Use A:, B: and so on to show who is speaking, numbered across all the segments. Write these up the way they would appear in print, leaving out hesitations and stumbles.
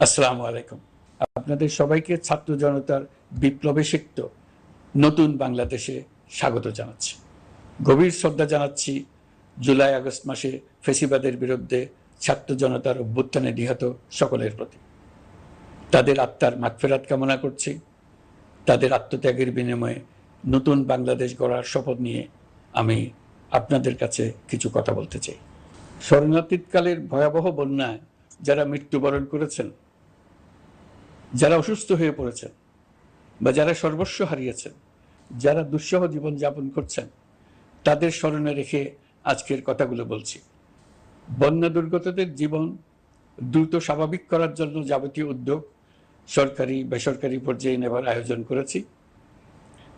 A: আসসালামু আলাইকুম। আপনাদের সবাইকে ছাত্র জনতার বিপ্লবে সিক্ত নতুন বাংলাদেশে স্বাগত জানাচ্ছি। গভীর শ্রদ্ধা জানাচ্ছি জুলাই আগস্ট মাসে ফ্যাসিবাদের বিরুদ্ধে ছাত্র জনতার অভ্যুত্থানে নিহত সকলের প্রতি। তাদের আত্মার মাগফিরাত কামনা করছি। তাদের আত্মত্যাগের বিনিময়ে নতুন বাংলাদেশ গড়ার শপথ নিয়ে আমি আপনাদের কাছে কিছু কথা বলতে চাই। শরণার্থীকালের ভয়াবহ বন্যায় যারা মৃত্যুবরণ করেছেন, যারা অসুস্থ হয়ে পড়েছেন বা যারা সর্বস্ব হারিয়েছেন, যারা দুঃসহ জীবন যাপন করছেন, তাদের স্মরণে রেখে আজকের কথাগুলো বলছি। বন্যা দুর্গতদের জীবন দ্রুত স্বাভাবিক করার জন্য যাবতীয় উদ্যোগ সরকারি বেসরকারি পর্যায়ে নেবার আয়োজন করেছি।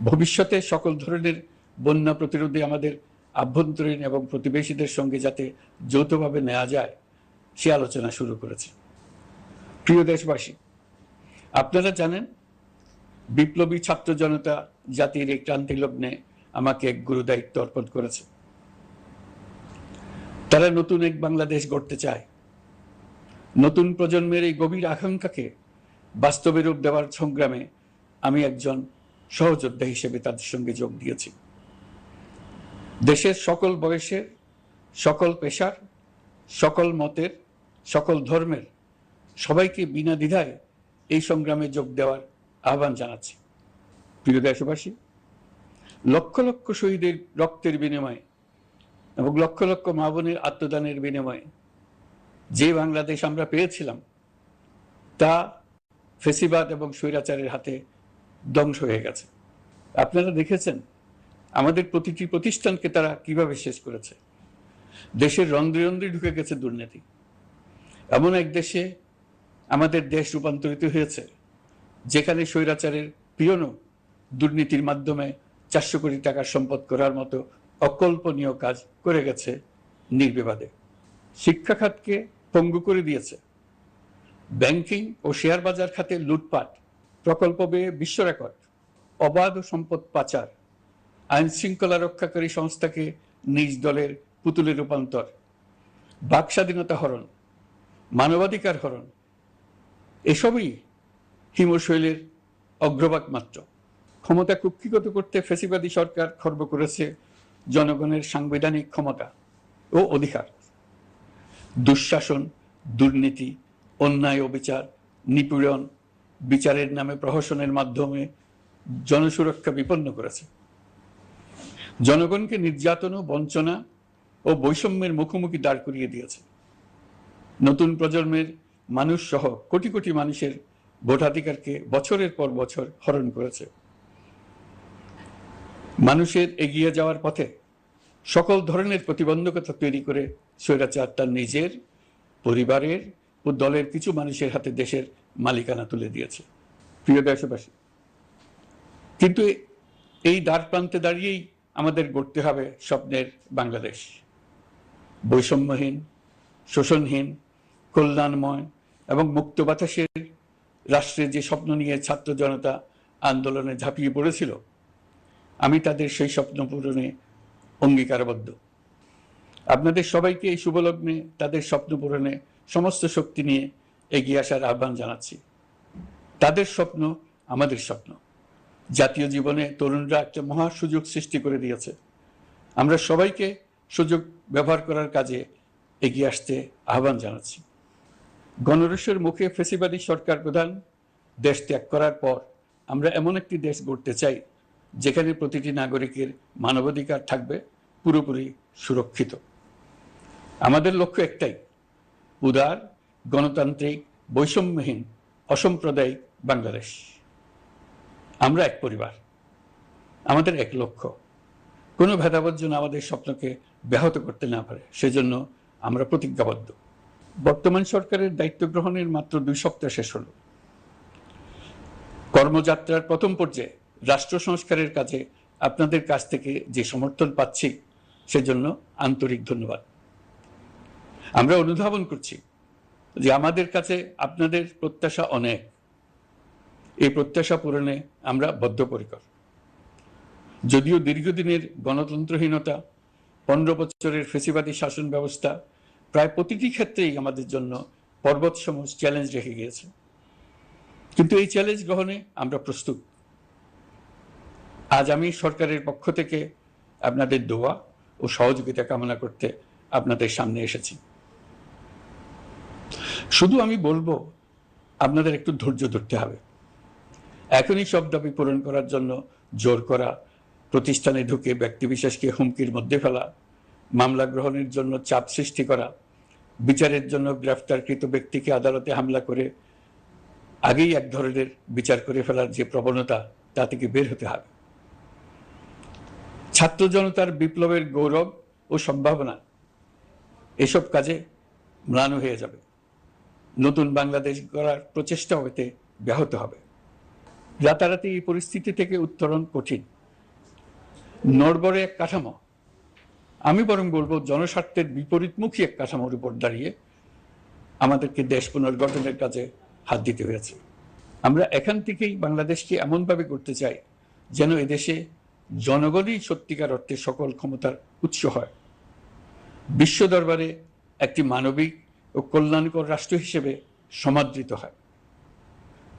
A: ভবিষ্যতে সকল ধরনের বন্যা প্রতিরোধে আমাদের আভ্যন্তরীণ এবং প্রতিবেশীদের সঙ্গে যাতে যৌথভাবে নেওয়া যায় সে আলোচনা শুরু করেছি। প্রিয় দেশবাসী, আপনারা জানেন বিপ্লবী ছাত্র জনতা জাতির এই ক্রান্তি লগ্নে আমাকে এক গুরুদায়িত্ব অর্পণ করেছে। তারা নতুন এক বাংলাদেশ গড়তে চায়। নতুন প্রজন্মের এই গভীর আকাঙ্ক্ষাকে বাস্তবে রূপ দেওয়ার সংগ্রামে আমি একজন সহযোদ্ধা হিসেবে তাদের সঙ্গে যোগ দিয়েছি। দেশের সকল বয়সের, সকল পেশার, সকল মতের, সকল ধর্মের সবাইকে বিনা দ্বিধায় এই সংগ্রামে যোগ দেওয়ার আহ্বান জানাচ্ছি। প্রিয় দেশবাসী, লক্ষ লক্ষ শহীদের রক্তের বিনিময়ে এবং লক্ষ লক্ষ মা বোনের আত্মদানের বিনিময়ে যে বাংলাদেশ আমরা পেয়েছিলাম তা ফ্যাসিবাদ এবং স্বৈরাচারের হাতে ধ্বংস হয়ে গেছে। আপনারা দেখেছেন আমাদের প্রতিটি প্রতিষ্ঠানকে তারা কিভাবে শেষ করেছে। দেশের রন্ধ্রে রন্ধ্রে ঢুকে গেছে দুর্নীতি। এমন এক দেশে আমাদের দেশ রূপান্তরিত হয়েছে যেখানে স্বৈরাচারের পিয়নও দুর্নীতির মাধ্যমে 400 কোটি টাকার সম্পদ করার মতো অকল্পনীয় কাজ করে গেছে নির্বিবাদে। শিক্ষা খাতকে পঙ্গু করে দিয়েছে। ব্যাংকিং ও শেয়ার বাজার খাতে লুটপাট, প্রকল্প ব্যয়ে বিশ্ব রেকর্ড, অবাধ সম্পদ পাচার, আইন শৃঙ্খলা রক্ষাকারী সংস্থাকে নিজ দলের পুতুলে রূপান্তর, বাক স্বাধীনতা হরণ, মানবাধিকার হরণ, এসবই হিমশৈলের অগ্রভাগ মাত্র। ক্ষমতা কুক্ষিগত করতে ফ্যাসিবাদী সরকার খর্ব করেছে জনগণের সাংবিধানিক ক্ষমতা ও অধিকার। দুঃশাসন, দুর্নীতি, অন্যায়, অবিচার, নিপীড়ন, বিচারের নামে প্রহসনের মাধ্যমে জনসুরক্ষা বিপন্ন করেছে। জনগণকে নির্যাতন, বঞ্চনা ও বৈষম্যের মুখোমুখি দাঁড় করিয়ে দিয়েছে। নতুন প্রজন্মের মানুষ সহ কোটি কোটি মানুষের ভোটাধিকারকে বছরের পর বছর হরণ করেছে। মানুষের এগিয়ে যাওয়ার পথে সকল ধরনের প্রতিবন্ধকতা তৈরি করে স্বৈরাচার তার নিজের, পরিবারের ও দলের কিছু মানুষের হাতে দেশের মালিকানা তুলে দিয়েছে। প্রিয় দেশবাসী, কিন্তু এই দ্বার প্রান্তে দাঁড়িয়েই আমাদের গড়তে হবে স্বপ্নের বাংলাদেশ। বৈষম্যহীন, শোষণহীন, কল্যাণময় এবং মুক্ত বাতাসের রাষ্ট্রের যে স্বপ্ন নিয়ে ছাত্র জনতা আন্দোলনে ঝাঁপিয়ে পড়েছিল, আমি তাদের সেই স্বপ্ন পূরণে অঙ্গীকারবদ্ধ। আপনাদের সবাইকে এই শুভলগ্নে তাদের স্বপ্ন পূরণে সমস্ত শক্তি নিয়ে এগিয়ে আসার আহ্বান জানাচ্ছি। তাদের স্বপ্ন আমাদের স্বপ্ন। জাতীয় জীবনে তরুণরা একটা মহা সুযোগ সৃষ্টি করে দিয়েছে। আমরা সবাইকে সুযোগ ব্যবহার করার কাজে এগিয়ে আসতে আহ্বান জানাচ্ছি। গণরোষের মুখে ফ্যাসিবাদী সরকার প্রধান দেশ ত্যাগ করার পর আমরা এমন একটি দেশ গড়তে চাই যেখানে প্রতিটি নাগরিকের মানবাধিকার থাকবে পুরোপুরি সুরক্ষিত। আমাদের লক্ষ্য একটাই, উদার, গণতান্ত্রিক, বৈষম্যহীন, অসাম্প্রদায়িক বাংলাদেশ। আমরা এক পরিবার, আমাদের এক লক্ষ্য। কোনো ভেদাভেদ যেন আমাদের স্বপ্নকে ব্যাহত করতে না পারে, সেজন্য আমরা প্রতিজ্ঞাবদ্ধ। বর্তমান সরকারের দায়িত্ব গ্রহণের মাত্র 2 সপ্তাহ শেষ হল। কর্মযাত্রার প্রথম পর্যায়ে রাষ্ট্র সংস্কারের কাজে আপনাদের কাছ থেকে যে সমর্থন পাচ্ছি সেজন্য আন্তরিক ধন্যবাদ। আমরা অনুধাবন করছি যে আমাদের কাছে আপনাদের প্রত্যাশা অনেক। এই প্রত্যাশা পূরণে আমরা বদ্ধপরিকর। যদিও দীর্ঘদিনের গণতন্ত্রহীনতা, 15 বছরের ফ্যাসিবাদী শাসন ব্যবস্থা প্রায় প্রতিটি ক্ষেত্রেই আমাদের জন্য পর্বতসম চ্যালেঞ্জ রেখে গিয়েছে, কিন্তু এই চ্যালেঞ্জ গ্রহণে আমরা প্রস্তুত। আজ আমি সরকারের পক্ষ থেকে আপনাদের দোয়া ও সহযোগিতা কামনা করতে আপনাদের সামনে এসেছি। শুধু আমি বলবো, আপনাদের একটু ধৈর্য ধরতে হবে। এখনই সব দাবি পূরণ করার জন্য জোর করা, প্রতিষ্ঠানে ঢুকে ব্যক্তিবিশেষকে হুমকির মধ্যে ফেলা, মামলা গ্রহণের জন্য চাপ সৃষ্টি করা, বিচারের জন্য গ্রেফতারকৃত ব্যক্তিকে আদালতে হামলা করে আগেই এক ধরনের বিচার করে ফেলার যে প্রবণতা, তা থেকে বের হতে হবে। ছাত্র জনতার বিপ্লবের গৌরব ও সম্ভাবনা এসব কাজে ম্লান হয়ে যাবে। নতুন বাংলাদেশ গড়ার প্রচেষ্টা হতে ব্যাহত হবে। রাতারাতি এই পরিস্থিতি থেকে উত্তরণ কঠিন। নড়বড়ে এক কাঠামো, আমি বরং বলবো জনস্বার্থের বিপরীতমুখী এক কাঠামোর উপর দাঁড়িয়ে আমাদেরকে দেশ পুনর্গঠনের কাজে হাত দিতে হয়েছে। আমরা এখান থেকেই বাংলাদেশকে এমনভাবে করতে চাই যেন এদেশে জনগণই সত্যিকার অর্থে সকল ক্ষমতার উৎস হয়, বিশ্ব দরবারে একটি মানবিক ও কল্যাণকর রাষ্ট্র হিসেবে সমাদৃত হয়।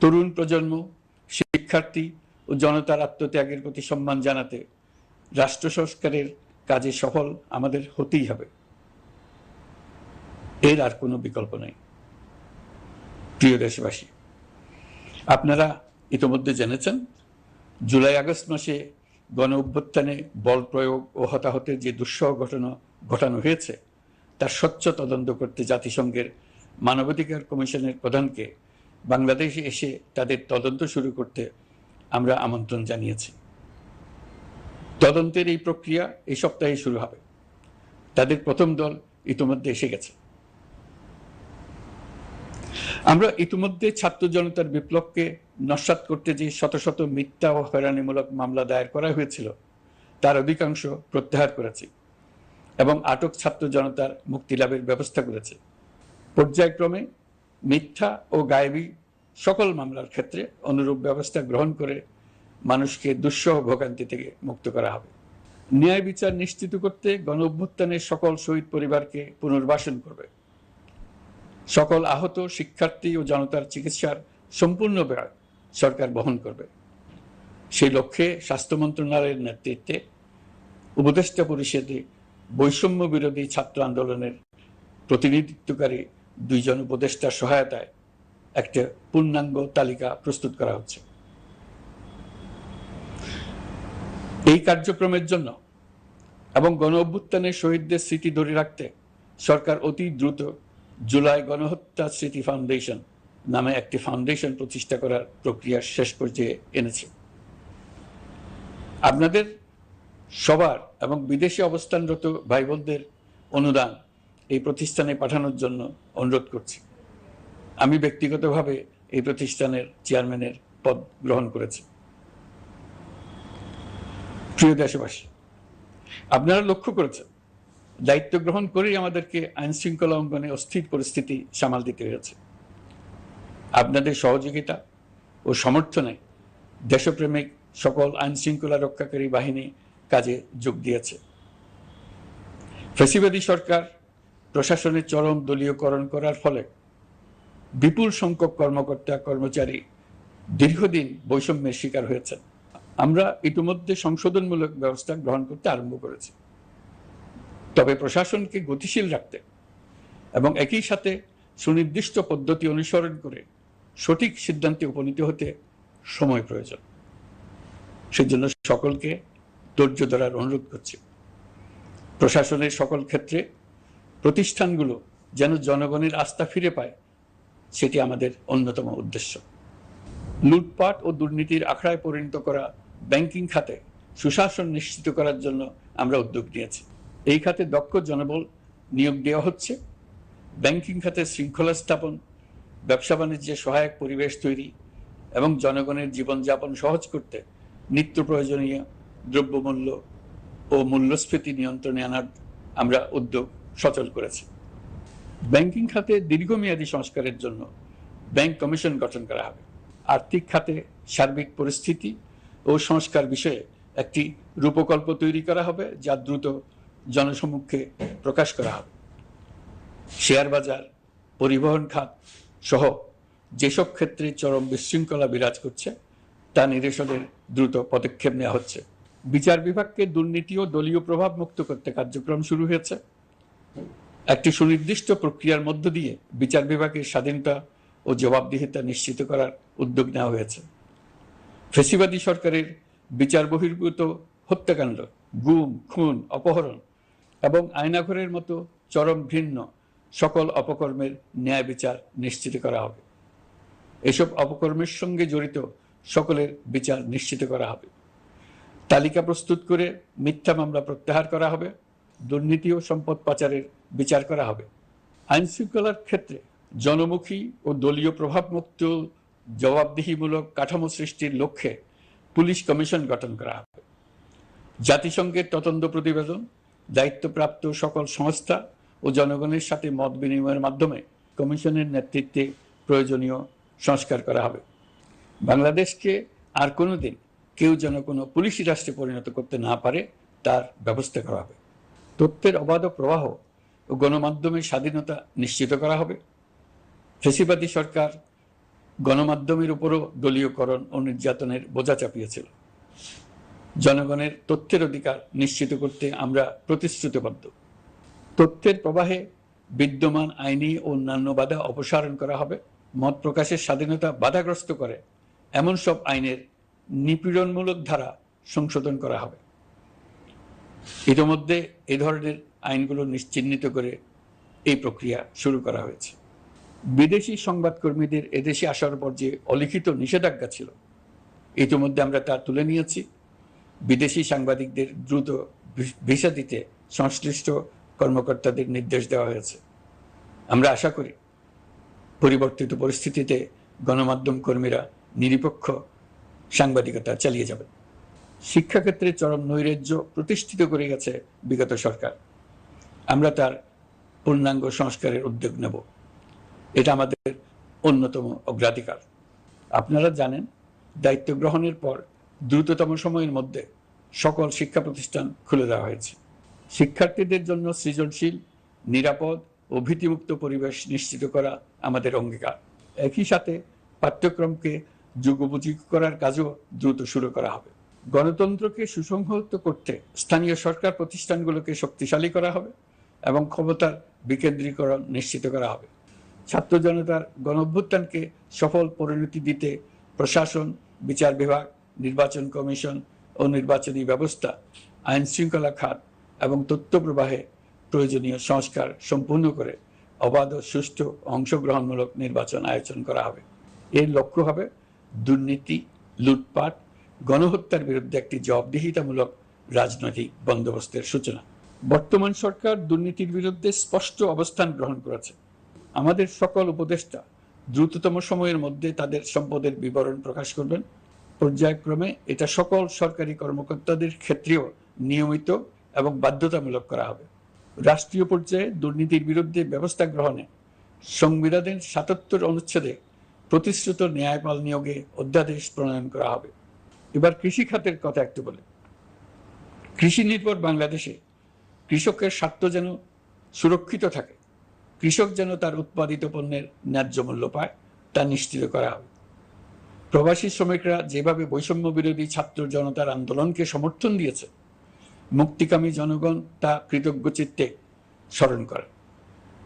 A: তরুণ প্রজন্ম, শিক্ষার্থী ও জনতার আত্মত্যাগের প্রতি সম্মান জানাতে রাষ্ট্র সংস্কারের কাজে সফল আমাদের হতেই হবে। এর আর কোনো বিকল্প নেই। প্রিয় দেশবাসী, আপনারা ইতোমধ্যে জেনেছেন, জুলাই আগস্ট মাসে গণ অভ্যুত্থানে বল প্রয়োগ ও হতাহতের যে দুঃসহ ঘটনা ঘটানো হয়েছে, তার স্বচ্ছ তদন্ত করতে জাতিসংঘের মানবাধিকার কমিশনের প্রধানকে বাংলাদেশে এসে তাদের তদন্ত শুরু করতে আমরা আমন্ত্রণ জানিয়েছি। তদন্তের এই প্রক্রিয়া এই সপ্তাহে শুরু হবে। তাদের প্রথম দল ইতিমধ্যে এসে গেছে। আমরা ইতিমধ্যে ছাত্র জনতার বিপ্লবকে নস্যাৎ করতে যে শত শত মিথ্যা ও হয়রানিমূলক মামলা দায়ের করা হয়েছিল, তার অধিকাংশ প্রত্যাহার করেছি এবং আটক ছাত্র জনতার মুক্তি লাভের ব্যবস্থা করেছে। পর্যায়ক্রমে মিথ্যা ও গায়েবী সকল মামলার ক্ষেত্রে অনুরূপ ব্যবস্থা গ্রহণ করে মানুষকে দুঃসহ ভোগান্তি থেকে মুক্ত করা হবে। ন্যায় বিচার নিশ্চিত করতে গণ অভ্যুত্থানের সকল শহীদ পরিবারকে পুনর্বাসন করবে। সকল আহত শিক্ষার্থী ও জনতার চিকিৎসার সম্পূর্ণ ব্যয় সরকার বহন করবে। সেই লক্ষ্যে স্বাস্থ্য মন্ত্রণালয়ের নেতৃত্বে উপদেষ্টা পরিষদে বৈষম্য বিরোধী ছাত্র আন্দোলনের প্রতিনিধিত্বকারী 2 জন উপদেষ্টার সহায়তায় একটা পূর্ণাঙ্গ তালিকা প্রস্তুত করা হচ্ছে। এই কার্যক্রমের জন্য এবং গণ অভ্যুত্থানের শহীদদের স্মৃতি ধরে রাখতে সরকার অতি দ্রুত জুলাই গণহত্যা স্মৃতি ফাউন্ডেশন নামে একটি ফাউন্ডেশন প্রতিষ্ঠা করার প্রক্রিয়া শেষ পর্যায়ে এনেছে। আপনাদের সবার এবং বিদেশে অবস্থানরত ভাই বোনদের অনুদান এই প্রতিষ্ঠানে পাঠানোর জন্য অনুরোধ করছি। আমি ব্যক্তিগতভাবে এই প্রতিষ্ঠানের চেয়ারম্যানের পদ গ্রহণ করেছি। প্রিয় দেশবাসী, আপনারা লক্ষ্য করেছেন, দায়িত্ব গ্রহণ করেই আমাদেরকে আইন শৃঙ্খলা অঙ্গনে অস্থির পরিস্থিতি সামাল দিতে হয়েছে। আপনাদের সহযোগিতা ও সমর্থনে দেশপ্রেমিক সকল আইন শৃঙ্খলা রক্ষাকারী বাহিনী কাজে যোগ দিয়েছে। ফ্যাসিবাদী সরকার প্রশাসনের চরম দলীয়করণ করার ফলে বিপুল সংখ্যক কর্মকর্তা কর্মচারী দীর্ঘদিন বৈষম্যের শিকার হয়েছেন। আমরা ইতিমধ্যে সংশোধনমূলক ব্যবস্থা গ্রহণ করতে আরম্ভ করেছি। তবে প্রশাসনকে গতিশীল রাখতে এবং একই সাথে সুনির্দিষ্ট পদ্ধতি অনুসরণ করে সঠিক সিদ্ধান্তে উপনীত হতে সময় প্রয়োজন। সেজন্য সকলকে ধৈর্য ধরার অনুরোধ করছি। প্রশাসনের সকল ক্ষেত্রে প্রতিষ্ঠানগুলো যেন জনগণের আস্থা ফিরে পায়, সেটি আমাদের অন্যতম উদ্দেশ্য। লুটপাট ও দুর্নীতির আখড়ায় পরিণত করা ব্যাংকিং খাতে সুশাসন নিশ্চিত করার জন্য আমরা উদ্যোগ নিয়েছি। এই খাতে দক্ষ জনবল নিয়োগ দেওয়া হচ্ছে। ব্যাংকিং খাতে শৃঙ্খলা স্থাপন, ব্যবসা বাণিজ্যে সহায়ক পরিবেশ তৈরি এবং জনগণের জীবনযাপন সহজ করতে নিত্য প্রয়োজনীয় দ্রব্যমূল্য ও মূল্যস্ফীতি নিয়ন্ত্রণে আনার আমরা উদ্যোগ সচল করেছি। ব্যাংকিং খাতে দীর্ঘমেয়াদী সংস্কারের জন্য ব্যাংক কমিশন গঠন করা হবে। আর্থিক খাতে সার্বিক পরিস্থিতি ও সংস্কার বিষয়ে একটি রূপকল্প তৈরি করা হবে, যা দ্রুত জনসমক্ষে প্রকাশ করা হবে। শেয়ার বাজার, পরিবহন খাত সহ যেসব ক্ষেত্রে চরম বিশৃঙ্খলা বিরাজ করছে তা নিরসনের দ্রুত পদক্ষেপ নেওয়া হচ্ছে। বিচার বিভাগকে দুর্নীতি ও দলীয় প্রভাব মুক্ত করতে কার্যক্রম শুরু হয়েছে। একটি সুনির্দিষ্ট প্রক্রিয়ার মধ্য দিয়ে বিচার বিভাগের স্বাধীনতা ও জবাবদিহিতা নিশ্চিত করার উদ্যোগ নেওয়া হয়েছে। ফ্যাসিবাদী সরকারের বিচার বহির্ভূত হত্যাকাণ্ড, গুম, খুন, অপহরণ এবং আয়নাঘরের মতো চরম ঘৃণ্য সকল অপকর্মের ন্যায় বিচার নিশ্চিত করা হবে। এসব অপকর্মের সঙ্গে জড়িত সকলের বিচার নিশ্চিত করা হবে। তালিকা প্রস্তুত করে মিথ্যা মামলা প্রত্যাহার করা হবে। দুর্নীতি ও সম্পদ পাচারের বিচার করা হবে। আইন শৃঙ্খলার ক্ষেত্রে জনমুখী ও দলীয় প্রভাবমুক্ত জবাবদিহিমূলক কাঠামো সৃষ্টির লক্ষ্যে পুলিশ কমিশন গঠন করা হবে। জাতিসংঘের তদন্ত প্রতিবেদন, দায়িত্বপ্রাপ্ত সকল সংস্থা ও জনগণের সাথে মত বিনিময়ের মাধ্যমে কমিশনের নেতৃত্বে প্রয়োজনীয় সংস্কার করা হবে। বাংলাদেশকে আর কোনোদিন কেউ যেন কোনো পুলিশি রাষ্ট্রে পরিণত করতে না পারে তার ব্যবস্থা করা হবে। তথ্যের অবাধ প্রবাহ ও গণমাধ্যমের স্বাধীনতা নিশ্চিত করা হবে। ফ্যাসিবাদী সরকার গণমাধ্যমের উপরও দলীয়করণ ও নির্যাতনের বোঝা চাপিয়েছিল। জনগণের তথ্যের অধিকার নিশ্চিত করতে আমরা প্রতিশ্রুতিবদ্ধ। তথ্যের প্রবাহে বিদ্যমান আইনি ও অন্যান্য বাধা অপসারণ করা হবে। মত প্রকাশের স্বাধীনতা বাধাগ্রস্ত করে এমন সব আইনের নিপীড়নমূলক ধারা সংশোধন করা হবে। ইতিমধ্যে এই ধরনের আইনগুলো চিহ্নিত করে এই প্রক্রিয়া শুরু করা হয়েছে। বিদেশি সংবাদকর্মীদের এদেশে আসার পর যে অলিখিত নিষেধাজ্ঞা ছিল, ইতিমধ্যে আমরা তা তুলে নিয়েছি। বিদেশি সাংবাদিকদের দ্রুত ভিসা দিতে সংশ্লিষ্ট কর্মকর্তাদের নির্দেশ দেওয়া হয়েছে। আমরা আশা করি পরিবর্তিত পরিস্থিতিতে গণমাধ্যম কর্মীরা নিরপেক্ষ সাংবাদিকতা চালিয়ে যাবেন। শিক্ষাক্ষেত্রে চরম নৈরাজ্য প্রতিষ্ঠিত করে গেছে বিগত সরকার। আমরা তার পূর্ণাঙ্গ সংস্কারের উদ্যোগ নেব। এটা আমাদের অন্যতম অগ্রাধিকার। আপনারা জানেন, দায়িত্ব গ্রহণের পর দ্রুততম সময়ের মধ্যে সকল শিক্ষা প্রতিষ্ঠান খুলে দেওয়া হয়েছে। শিক্ষার্থীদের জন্য সৃজনশীল, নিরাপদ ও ভীতিমুক্ত পরিবেশ নিশ্চিত করা আমাদের অঙ্গীকার। একই সাথে পাঠ্যক্রমকে যুগোপযোগী করার কাজও দ্রুত শুরু করা হবে। গণতন্ত্রকে সুসংহত করতে স্থানীয় সরকার প্রতিষ্ঠানগুলোকে শক্তিশালী করা হবে এবং ক্ষমতার বিকেন্দ্রীকরণ নিশ্চিত করা হবে। ছাত্র জনতার গণঅভ্যুত্থানকে সফল পরিণতি দিতে প্রশাসন, বিচার বিভাগ, নির্বাচন কমিশন ও নির্বাচনী ব্যবস্থা, আইন শৃঙ্খলা খাত এবং তথ্য প্রবাহে প্রয়োজনীয় সংস্কার সম্পূর্ণ করে অবাধ ও সুষ্ঠু অংশগ্রহণমূলক নির্বাচন আয়োজন করা হবে। এর লক্ষ্য হবে দুর্নীতি, লুটপাট, গণহত্যার বিরুদ্ধে একটি জবাবদিহিতামূলক রাজনৈতিক বন্দোবস্তের সূচনা। বর্তমান সরকার দুর্নীতির বিরুদ্ধে স্পষ্ট অবস্থান গ্রহণ করেছে। আমাদের সকল উপদেষ্টা দ্রুততম সময়ের মধ্যে তাদের সম্পদের বিবরণ প্রকাশ করবেন। পর্যায়ক্রমে এটা সকল সরকারি কর্মকর্তাদের ক্ষেত্রেও নিয়মিত এবং বাধ্যতামূলক করা হবে। রাষ্ট্রীয় পর্যায়ে দুর্নীতির বিরুদ্ধে ব্যবস্থা গ্রহণে সংবিধানের ৭৭ অনুচ্ছেদে প্রতিশ্রুত ন্যায়পাল নিয়োগে অধ্যাদেশ প্রণয়ন করা হবে। এবার কৃষি খাতের কথা একটু বলে। কৃষি নির্ভর বাংলাদেশে কৃষকের স্বার্থ যেন সুরক্ষিত থাকে, কৃষক যেন তার উৎপাদিত পণ্যের ন্যায্য মূল্য পায়, তা নিশ্চিত করা হবে। প্রবাসী শ্রমিকরা যেভাবে বৈষম্য বিরোধী ছাত্র জনতার আন্দোলনকে সমর্থন দিয়েছে, মুক্তিকামী জনগণ তা কৃতজ্ঞ চিত্তে স্মরণ করে।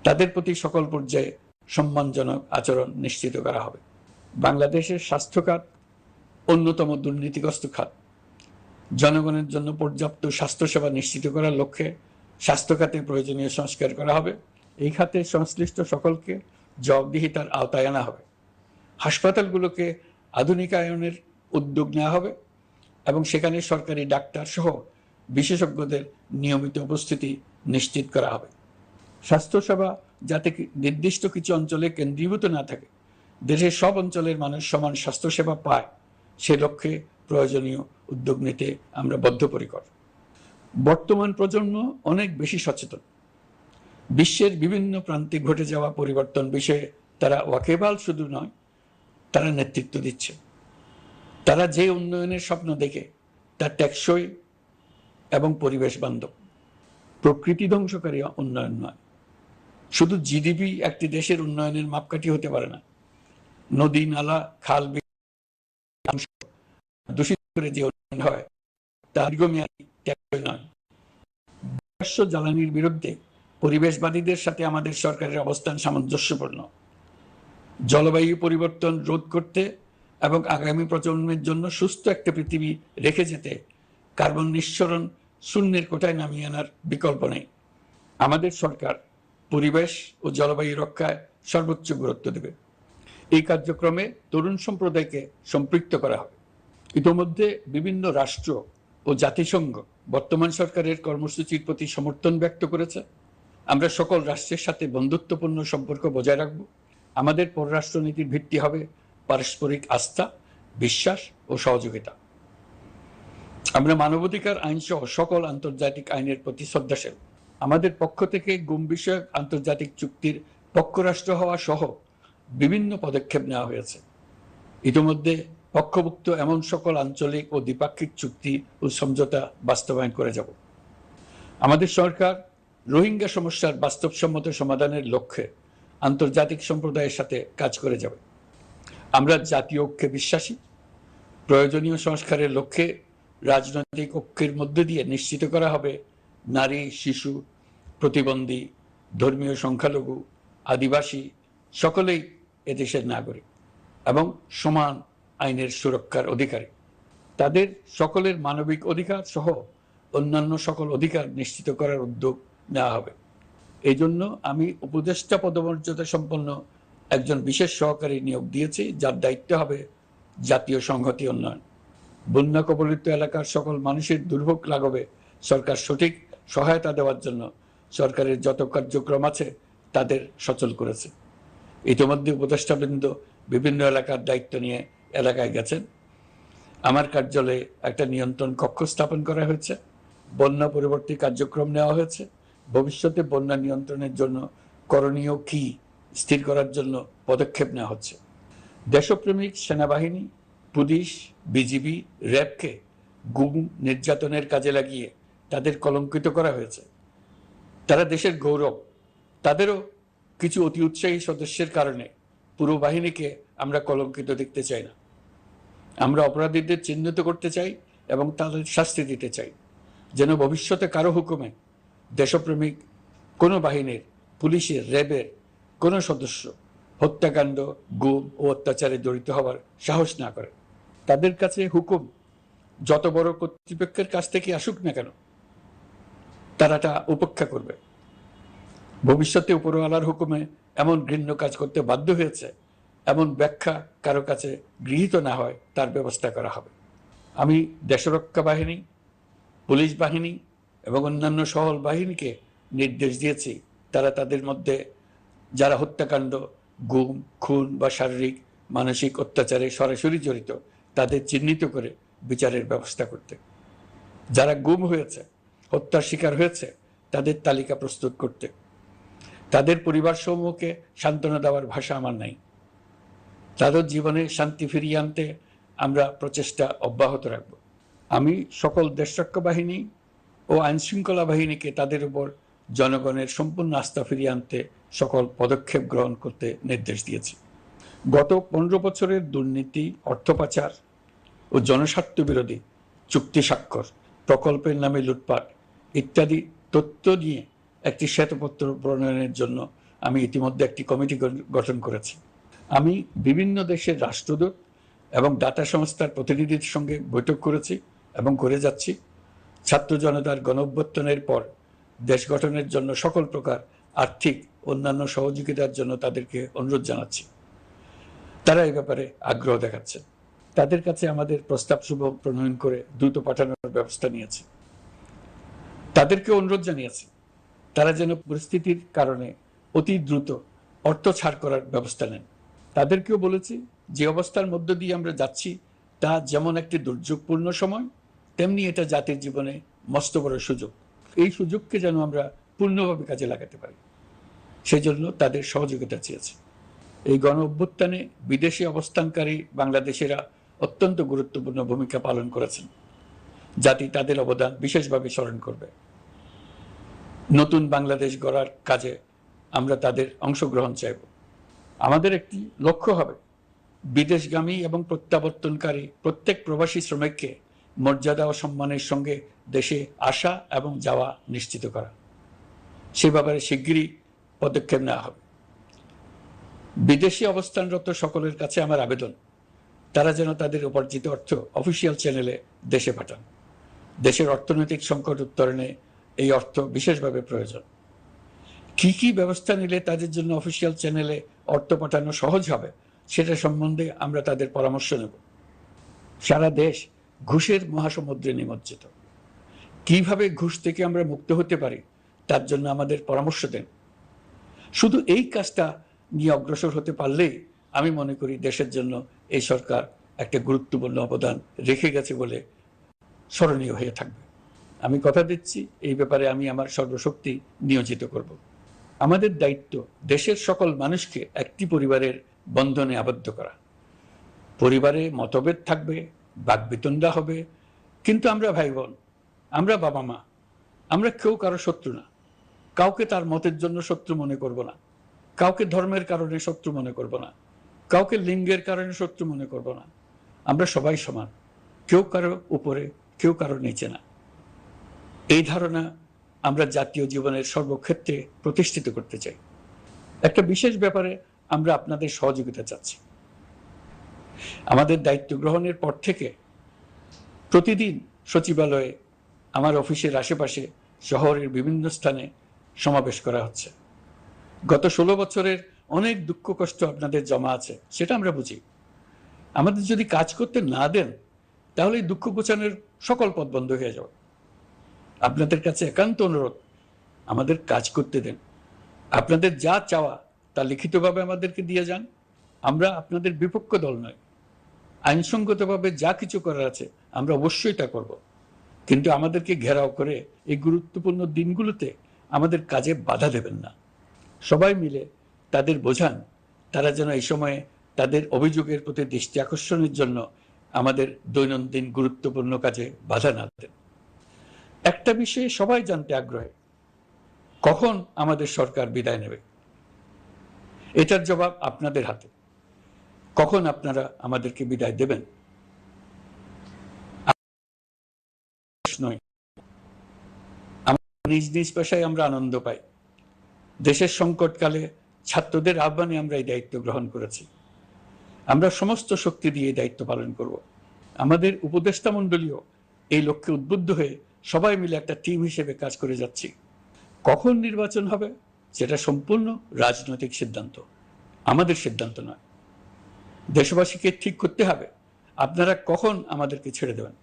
A: তাদের প্রতি সকল পর্যায়ে সম্মানজনক আচরণ নিশ্চিত করা হবে। বাংলাদেশের স্বাস্থ্য খাত অন্যতম দুর্নীতিগ্রস্ত খাত। জনগণের জন্য পর্যাপ্ত স্বাস্থ্যসেবা নিশ্চিত করার লক্ষ্যে স্বাস্থ্য খাতে প্রয়োজনীয় সংস্কার করা হবে। এই খাতে সংশ্লিষ্ট সকলকে জবাবদিহিতার আওতায় আনা হবে। হাসপাতালগুলোকে আধুনিকায়নের উদ্যোগ নেওয়া হবে এবং সেখানে সরকারি ডাক্তার সহ বিশেষজ্ঞদের নিয়মিত উপস্থিতি নিশ্চিত করা হবে। স্বাস্থ্যসেবা যাতে নির্দিষ্ট কিছু অঞ্চলে কেন্দ্রীভূত না থাকে, দেশের সব অঞ্চলের মানুষ সমান স্বাস্থ্যসেবা পায়, সে লক্ষ্যে প্রয়োজনীয় উদ্যোগ নিতে আমরা বদ্ধপরিকর। বর্তমান প্রজন্ম অনেক বেশি সচেতন। বিশ্বের বিভিন্ন প্রান্তে ঘটে যাওয়া পরিবর্তন বিষয়ে তারা ওয়াকিবহাল শুধু নয়, তারা নেতৃত্ব দিচ্ছে। তারা যে উন্নয়নের স্বপ্ন দেখে তা টেকসই এবং পরিবেশ বান্ধব, প্রকৃতি ধ্বংসকারী উন্নয়ন নয়। শুধু জিডিপি একটি দেশের উন্নয়নের মাপকাঠি হতে পারে না। নদী, নালা, খাল, দূষিত করে যে উন্নয়ন হয় তা দীর্ঘমেয়াদী নয়। জ্বালানির বিরুদ্ধে পরিবেশবাদীদের সাথে আমাদের সরকারের অবস্থান সামঞ্জস্যপূর্ণ। জলবায়ু পরিবর্তন রোধ করতে এবং আগামী প্রজন্মের জন্য সুস্থ একটা পৃথিবী রেখে যেতে কার্বন নিঃসরণ শূন্যের কোটায় নামিয়ে আনার বিকল্প নেই। আমাদের সরকার পরিবেশ ও জলবায়ু রক্ষায় সর্বোচ্চ গুরুত্ব দেবে। এই কার্যক্রমে তরুণ সম্প্রদায়কে সম্পৃক্ত করা হবে। ইতোমধ্যে বিভিন্ন রাষ্ট্র ও জাতিসংঘ বর্তমান সরকারের কর্মসূচির প্রতি সমর্থন ব্যক্ত করেছে। আমরা সকল রাষ্ট্রের সাথে বন্ধুত্বপূর্ণ সম্পর্ক বজায় রাখব। আমাদের পররাষ্ট্রনীতির ভিত্তি হবে পারস্পরিক আস্থা, বিশ্বাস ও সহযোগিতা। আমরা মানবাধিকার আইন সহ সকল আন্তর্জাতিক আইনের প্রতি শ্রদ্ধাশীল। আমাদের পক্ষ থেকে গুম বিষয়ক আন্তর্জাতিক চুক্তির পক্ষরাষ্ট্র হওয়া সহ বিভিন্ন পদক্ষেপ নেওয়া হয়েছে। ইতিমধ্যে পক্ষভুক্ত এমন সকল আঞ্চলিক ও দ্বিপাক্ষিক চুক্তি ও সমঝোতা বাস্তবায়ন করে যাব। আমাদের সরকার রোহিঙ্গা সমস্যার বাস্তবসম্মত সমাধানের লক্ষ্যে আন্তর্জাতিক সম্প্রদায়ের সাথে কাজ করে যাবে। আমরা জাতীয় ঐক্যে বিশ্বাসী। প্রয়োজনীয় সংস্কারের লক্ষ্যে রাজনৈতিক ঐক্যের মধ্য দিয়ে নিশ্চিত করা হবে নারী, শিশু, প্রতিবন্ধী, ধর্মীয় সংখ্যালঘু, আদিবাসী সকলেই এদেশের নাগরিক এবং সমান আইনের সুরক্ষার অধিকারী। তাদের সকলের মানবিক অধিকার সহ অন্যান্য সকল অধিকার নিশ্চিত করার উদ্যোগ নেওয়া হবে। এই জন্য আমি উপদেষ্টা পদমর্যাদা সম্পন্ন একজন বিশেষ সহকারী নিয়োগ দিয়েছি, যার দায়িত্ব হবে জাতীয় সংহতি উন্নয়ন। বন্যা কবলিত এলাকার সকল মানুষের দুর্ভোগ লাঘবে সরকার সঠিক সহায়তা দেওয়ার জন্য সরকারের যত কার্যক্রম আছে তাদের সচল করেছে। ইতিমধ্যে উপদেষ্টাবৃন্দ বিভিন্ন এলাকার দায়িত্ব নিয়ে এলাকায় গেছেন। আমার কার্যালয়ে একটা নিয়ন্ত্রণ কক্ষ স্থাপন করা হয়েছে। বন্যা পরবর্তী কার্যক্রম নেওয়া হয়েছে। ভবিষ্যতে বন্যা নিয়ন্ত্রণের জন্য করণীয় কি স্থির করার জন্য পদক্ষেপ নেওয়া হচ্ছে। দেশপ্রেমিক সেনাবাহিনী, পুলিশ, বিজিবি, র্যাবকে গুম নির্যাতনের কাজে লাগিয়ে তাদের কলঙ্কিত করা হয়েছে। তারা দেশের গৌরব। তাদেরও কিছু অতি উৎসাহী সদস্যের কারণে পুরো বাহিনীকে আমরা কলঙ্কিত দেখতে চাই না। আমরা অপরাধীদের চিহ্নিত করতে চাই এবং তাদের শাস্তি দিতে চাই, যেন ভবিষ্যতে কারো হুকুমে দেশপ্রেমিক কোনো বাহিনীর, পুলিশের, র্যাবের কোনো সদস্য হত্যাকাণ্ড, গুম ও অত্যাচারে জড়িত হওয়ার সাহস না করে। তাদের কাছে হুকুম যত বড় কর্তৃপক্ষের কাছ থেকে আসুক না কেন, তারা তা উপেক্ষা করবে। ভবিষ্যতে উপরওয়ালার হুকুমে এমন ঘৃণ্য কাজ করতে বাধ্য হয়েছে এমন ব্যাখ্যা কারো কাছে গৃহীত না হয় তার ব্যবস্থা করা হবে। আমি দেশরক্ষা বাহিনী, পুলিশ বাহিনী এবং অন্যান্য সহল বাহিনীকে নির্দেশ দিয়েছি তারা তাদের মধ্যে যারা হত্যাকাণ্ড, গুম, খুন বা শারীরিক মানসিক অত্যাচারে সরাসরি জড়িত তাদের চিহ্নিত করে বিচারের ব্যবস্থা করতে। যারা গুম হয়েছে, হত্যার শিকার হয়েছে তাদের তালিকা প্রস্তুত করতে। তাদের পরিবার সমূহকে সান্ত্বনা দেওয়ার ভাষা আমার নাই। তাদের জীবনে শান্তি ফিরিয়ে আনতে আমরা প্রচেষ্টা অব্যাহত রাখব। আমি সকল দেশরক্ষা বাহিনী ও আইনশৃঙ্খলা বাহিনীকে তাদের উপর জনগণের সম্পূর্ণ আস্থা ফিরিয়ে আনতে সকল পদক্ষেপ গ্রহণ করতে নির্দেশ দিয়েছি। গত 15 বছরের দুর্নীতি, অর্থ পাচার ও জনস্বার্থ বিরোধী চুক্তি স্বাক্ষর, প্রকল্পের নামে লুটপাট ইত্যাদি তথ্য নিয়ে একটি শ্বেতপত্র প্রণয়নের জন্য আমি ইতিমধ্যে একটি কমিটি গঠন করেছি। আমি বিভিন্ন দেশের রাষ্ট্রদূত এবং দাতা সংস্থার প্রতিনিধিদের সঙ্গে বৈঠক করেছি এবং করে যাচ্ছি। ছাত্র জনতার গণঅভ্যুত্থানের পর দেশ গঠনের জন্য সকল প্রকার আর্থিক অন্যান্য সহযোগিতার জন্য তাদেরকে অনুরোধ জানাচ্ছি। তারা এই ব্যাপারে আগ্রহ দেখাচ্ছে। তাদের কাছে আমাদের প্রস্তাব সমূহ প্রণয়ন করে দ্রুত পাঠানোর ব্যবস্থা নিয়েছি। তাদেরকে অনুরোধ জানিয়েছি তারা যেন পরিস্থিতির কারণে অতি দ্রুত অর্থ ছাড় করার ব্যবস্থা নেন। তাদেরকেও বলেছি যে অবস্থার মধ্য দিয়ে আমরা যাচ্ছি তা যেমন একটি দুর্যোগপূর্ণ সময়, তেমনি এটা জাতির জীবনে মস্ত বড় সুযোগ। এই সুযোগকে যেন আমরা পূর্ণভাবে কাজে লাগাতে পারি, সেই জন্য তাদের সহযোগিতা চেয়েছি। এই গণ অভ্যুত্থানে বিদেশে অবস্থানকারী বাংলাদেশিরা অত্যন্ত গুরুত্বপূর্ণ ভূমিকা পালন করেছেন। জাতি তাদের অবদান বিশেষভাবে স্মরণ করবে। নতুন বাংলাদেশ গড়ার কাজে আমরা তাদের অংশগ্রহণ চাইব। আমাদের একটি লক্ষ্য হবে বিদেশগামী এবং প্রত্যাবর্তনকারী প্রত্যেক প্রবাসী শ্রমিককে মর্যাদা ও সম্মানের সঙ্গে দেশে আসা এবং যাওয়া নিশ্চিত করা। সে ব্যাপারে শিগগিরই পদক্ষেপ নেওয়া হবে। বিদেশে অবস্থানরত সকলের কাছে আমার আবেদন, তারা যেন তাদের উপার্জিত অর্থ অফিসিয়াল চ্যানেলে দেশে পাঠান। দেশের অর্থনৈতিক সংকট উত্তরণে এই অর্থ বিশেষভাবে প্রয়োজন। কি কি ব্যবস্থা নিলে তাদের জন্য অফিসিয়াল চ্যানেলে অর্থ পাঠানো সহজ হবে সেটা সম্বন্ধে আমরা তাদের পরামর্শ নেব। সারা দেশ ঘুষের মহাসমুদ্রে নিমজ্জিত। কিভাবে ঘুষ থেকে আমরা মুক্ত হতে পারি তার জন্য আমাদের পরামর্শ দেন। শুধু এই কাজটা নিয়ে অগ্রসর হতে পারলেই আমি মনে করি দেশের জন্য এই সরকার একটা গুরুত্বপূর্ণ অবদান রেখে গেছে বলে স্মরণীয় হয়ে থাকবে। আমি কথা দিচ্ছি, এই ব্যাপারে আমি আমার সর্বশক্তি নিয়োজিত করব। আমাদের দায়িত্ব দেশের সকল মানুষকে একটি পরিবারের বন্ধনে আবদ্ধ করা। পরিবারে মতভেদ থাকবে, বাকবিতণ্ডা হবে, কিন্তু আমরা ভাই বোন, আমরা বাবা মা, আমরা কেউ কারো শত্রু না। কাউকে তার মতের জন্য শত্রু মনে করব না, কাউকে ধর্মের কারণে শত্রু মনে করব না, কাউকে লিঙ্গের কারণে শত্রু মনে করব না। আমরা সবাই সমান, কেউ কারো উপরে, কেউ কারো নিচে না। এই ধারণা আমরা জাতীয় জীবনের সর্বক্ষেত্রে প্রতিষ্ঠিত করতে চাই। একটা বিশেষ ব্যাপারে আমরা আপনাদের সহযোগিতা চাচ্ছি। আমাদের দায়িত্ব গ্রহণের পর থেকে প্রতিদিন সচিবালয়ে, আমার অফিসের আশেপাশে, শহরের বিভিন্ন স্থানে সমাবেশ করা হচ্ছে। গত 16 বছরের অনেক দুঃখ কষ্ট আপনাদের জমা আছে, সেটা আমরা বুঝি। আমাদের যদি কাজ করতে না দেন তাহলে এই দুঃখ ঘোচানোর সকল পথ বন্ধ হয়ে যাবে। আপনাদের কাছে একান্ত অনুরোধ, আমাদের কাজ করতে দেন। আপনাদের যা চাওয়া তা লিখিতভাবে আমাদেরকে দিয়ে যান। আমরা আপনাদের বিপক্ষ দল নয়। আইনসঙ্গতভাবে যা কিছু করার আছে আমরা অবশ্যই তা করব, কিন্তু আমাদেরকে ঘেরাও করে এই গুরুত্বপূর্ণ দিনগুলোতে আমাদের কাজে বাধা দেবেন না। সবাই মিলে তাদের বোঝান তারা যেন এই সময়ে তাদের অভিযোগের প্রতি দৃষ্টি আকর্ষণের জন্য আমাদের দৈনন্দিন গুরুত্বপূর্ণ কাজে বাধা না দেন। একটা বিষয়ে সবাই জানতে আগ্রহী, কখন আমাদের সরকার বিদায় নেবে। এটার জবাব আপনাদের হাতে। কখন আপনারা আমাদেরকে বিদায় দেবেন? নিজ নিজ পেশায় আমরা আনন্দ পাই। দেশের সংকটকালে ছাত্রদের আহ্বানে আমরা এই দায়িত্ব গ্রহণ করেছি। আমরা সমস্ত শক্তি দিয়ে দায়িত্ব পালন করব। আমাদের উপদেষ্টা মণ্ডলীও এই লক্ষ্যে উদ্বুদ্ধ হয়ে সবাই মিলে একটা টিম হিসেবে কাজ করে যাচ্ছি। কখন নির্বাচন হবে সেটা সম্পূর্ণ রাজনৈতিক সিদ্ধান্ত, আমাদের সিদ্ধান্ত নয়। দেশবাসীকে ঠিক করতে হবে আপনারা কখন আমাদেরকে ছেড়ে দেবেন।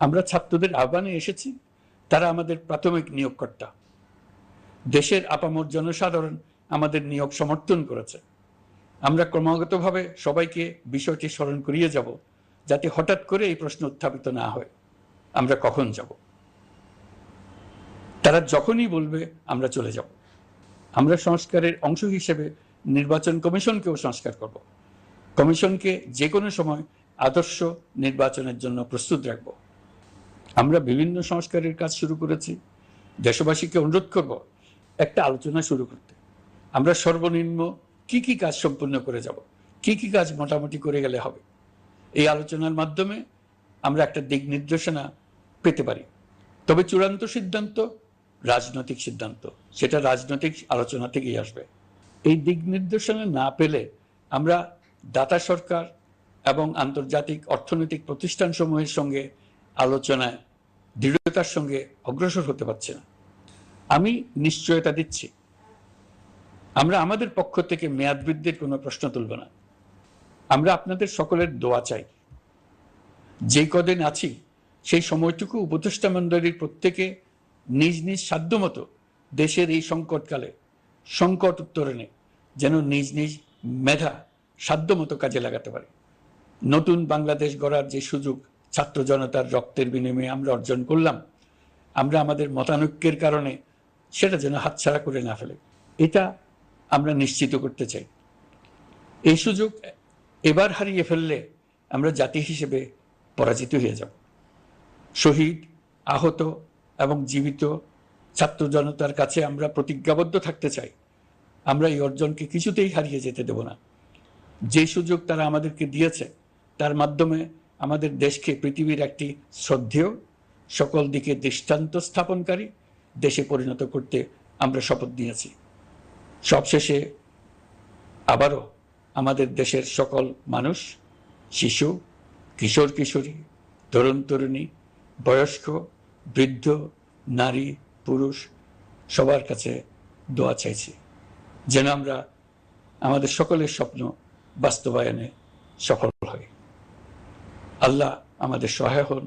A: আমরা ছাত্রদের আহ্বানে এসেছি, তারা আমাদের প্রাথমিক নিয়োগকর্তা। দেশের আপামর জনসাধারণ আমাদের নিয়োগ সমর্থন করেছে। আমরা ক্রমাগতভাবে সবাইকে বিষয়টি স্মরণ করিয়ে যাব, যাতে হঠাৎ করে এই প্রশ্ন উত্থাপিত না হয় আমরা কখন যাব। তারা যখনই বলবে আমরা চলে যাব। আমরা সংস্কারের অংশ হিসেবে নির্বাচন কমিশনকেও সংস্কার করব। কমিশনকে যে কোনো সময় আদর্শ নির্বাচনের জন্য প্রস্তুত রাখব। আমরা বিভিন্ন সংস্কারের কাজ শুরু করেছি। দেশবাসীকে অনুরোধ করব একটা আলোচনা শুরু করতে। আমরা সর্বনিম্ন কি কি কাজ সম্পূর্ণ করে যাব, কি কি কাজ মোটামুটি করে গেলে হবে। এই আলোচনার মাধ্যমে আমরা একটা দিক নির্দেশনা পেতে পারি। তবে চূড়ান্ত সিদ্ধান্ত রাজনৈতিক সিদ্ধান্ত, সেটা রাজনৈতিক আলোচনা থেকেই আসবে। এই দিক নির্দেশনা না পেলে আমরা দাতা সরকার এবং আন্তর্জাতিক অর্থনৈতিক প্রতিষ্ঠানসমূহের সঙ্গে আলোচনায় দৃঢ়তার সঙ্গে অগ্রসর হতে পারছি না। আমি নিশ্চয়তা দিচ্ছি, আমরা আমাদের পক্ষ থেকে মেয়াদ বৃদ্ধির কোনো প্রশ্ন তুলব না। আমরা আপনাদের সকলের দোয়া চাই। যে কদিন আছি সেই সময়টুকু উপদেষ্টা মণ্ডলীর প্রত্যেকে নিজ নিজ সাধ্যমতো দেশের এই সংকটকালে সংকট উত্তরণে যেন নিজ নিজ মেধা সাধ্যমতো কাজে লাগাতে পারে। নতুন বাংলাদেশ গড়ার যে সুযোগ ছাত্র জনতার রক্তের বিনিময়ে আমরা অর্জন করলাম, আমরা আমাদের মতানৈক্যের কারণে সেটা যেন হাতছাড়া করে না ফেলে, এটা আমরা নিশ্চিত করতে চাই। এই সুযোগ এবার হারিয়ে ফেললে আমরা জাতি হিসেবে পরাজিত হয়ে যাব। শহীদ, আহত এবং জীবিত ছাত্র জনতার কাছে আমরা প্রতিজ্ঞাবদ্ধ থাকতে চাই, আমরা এই অর্জনকে কিছুতেই হারিয়ে যেতে দেব না। যে সুযোগ তারা আমাদেরকে দিয়েছে তার মাধ্যমে আমাদের দেশকে পৃথিবীর একটি শ্রদ্ধেয়, সকল দিকে দৃষ্টান্ত স্থাপনকারী দেশে পরিণত করতে আমরা শপথ নিয়েছি। সবশেষে আবারও আমাদের দেশের সকল মানুষ, শিশু, কিশোর কিশোরী, তরুণ তরুণী, বয়স্ক, বৃদ্ধ, নারী, পুরুষ সবার কাছে দোয়া চাইছি যেন আমরা আমাদের সকলের স্বপ্ন বাস্তবায়নে সফল হই। আল্লাহ আমাদের সহায় হন।